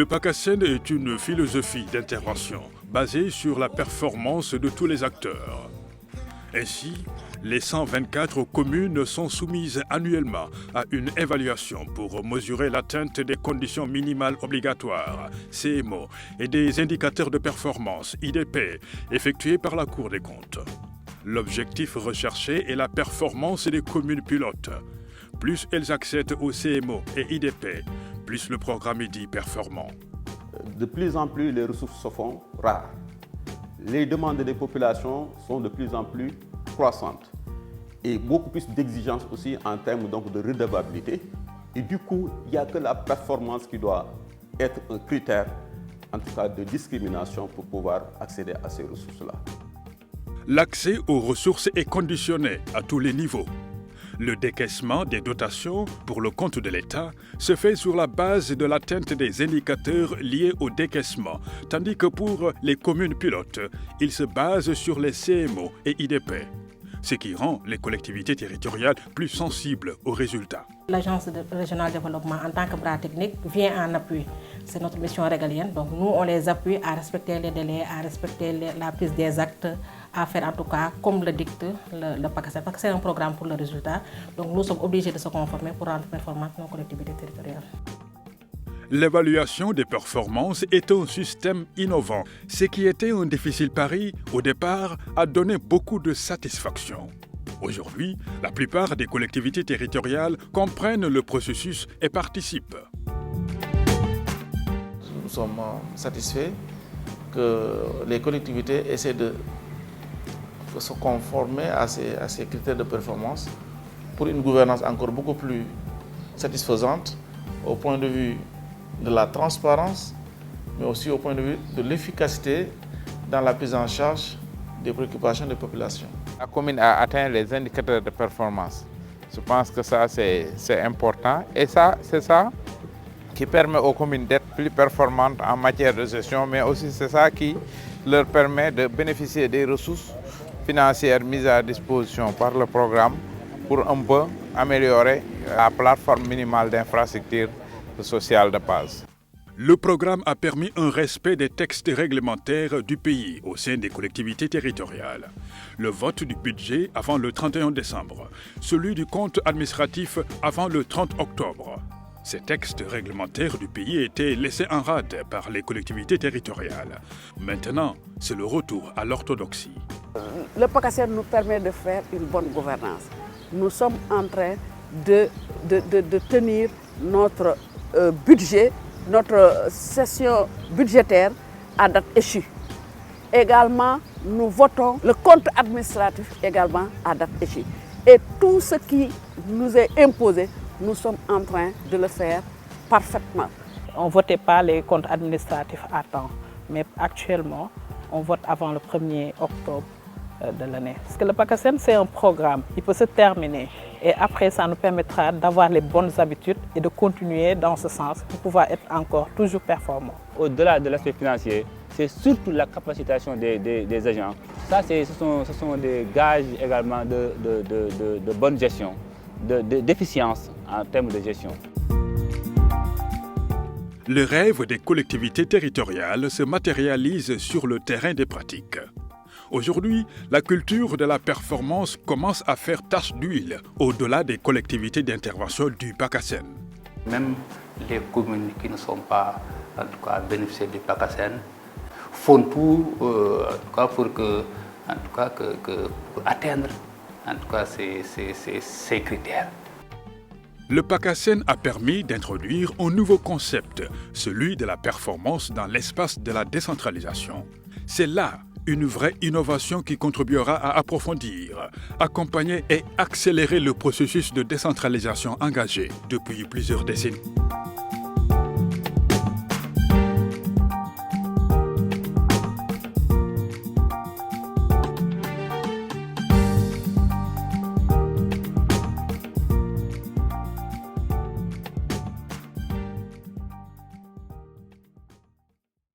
Le PACASEN est une philosophie d'intervention basée sur la performance de tous les acteurs. Ainsi, les 124 communes sont soumises annuellement à une évaluation pour mesurer l'atteinte des conditions minimales obligatoires, CMO, et des indicateurs de performance, IDP, effectués par la Cour des comptes. L'objectif recherché est la performance des communes pilotes. Plus elles accèdent au CMO et IDP, plus le programme est dit performant. De plus en plus, les ressources se font rares. Les demandes des populations sont de plus en plus croissantes et beaucoup plus d'exigences aussi en termes donc de redevabilité. Et du coup, il n'y a que la performance qui doit être un critère, en tout cas de discrimination, pour pouvoir accéder à ces ressources-là. L'accès aux ressources est conditionné à tous les niveaux. Le décaissement des dotations pour le compte de l'État se fait sur la base de l'atteinte des indicateurs liés au décaissement, tandis que pour les communes pilotes, il se base sur les CMO et IDP, ce qui rend les collectivités territoriales plus sensibles aux résultats. L'Agence régionale de développement en tant que bras technique vient en appui. C'est notre mission régalienne. Donc nous, on les appuie à respecter les délais, à respecter la prise des actes, à faire en tout cas comme le dicte le PACASEN, parce que c'est un programme pour le résultat. Donc nous sommes obligés de se conformer pour rendre performantes nos collectivités territoriales. L'évaluation des performances est un système innovant. Ce qui était un difficile pari, au départ, a donné beaucoup de satisfaction. Aujourd'hui, la plupart des collectivités territoriales comprennent le processus et participent. Nous sommes satisfaits que les collectivités essaient de se conformer à ces critères de performance pour une gouvernance encore beaucoup plus satisfaisante au point de vue de la transparence, mais aussi au point de vue de l'efficacité dans la prise en charge des préoccupations des populations. La commune a atteint les indicateurs de performance. Je pense que ça, c'est important. Et ça, c'est ça qui permet aux communes d'être plus performantes en matière de gestion, mais aussi c'est ça qui leur permet de bénéficier des ressources financières mises à disposition par le programme pour un peu améliorer la plateforme minimale d'infrastructure sociale de base. Le programme a permis un respect des textes réglementaires du pays au sein des collectivités territoriales. Le vote du budget avant le 31 décembre, celui du compte administratif avant le 30 octobre. Ces textes réglementaires du pays étaient laissés en rade par les collectivités territoriales. Maintenant, c'est le retour à l'orthodoxie. Le PACASEN nous permet de faire une bonne gouvernance. Nous sommes en train de tenir notre budget, notre session budgétaire à date échue. Également, nous votons le compte administratif également à date échue. Et tout ce qui nous est imposé, nous sommes en train de le faire parfaitement. On ne votait pas les comptes administratifs à temps, mais actuellement, on vote avant le 1er octobre de l'année. Parce que le PACASEN, c'est un programme, il peut se terminer. Et après, ça nous permettra d'avoir les bonnes habitudes et de continuer dans ce sens pour pouvoir être encore toujours performants. Au-delà de l'aspect financier, c'est surtout la capacitation des agents. Ça, ce sont des gages également de bonne gestion, d'efficience en termes de gestion. Le rêve des collectivités territoriales se matérialise sur le terrain des pratiques. Aujourd'hui, la culture de la performance commence à faire tache d'huile au-delà des collectivités d'intervention du PACASEN. Même les communes qui ne sont pas en tout cas, bénéficiaires du PACASEN font tout en tout cas, pour atteindre en tout cas, ces critères. Le PACASEN a permis d'introduire un nouveau concept, celui de la performance dans l'espace de la décentralisation. C'est là une vraie innovation qui contribuera à approfondir, accompagner et accélérer le processus de décentralisation engagé depuis plusieurs décennies.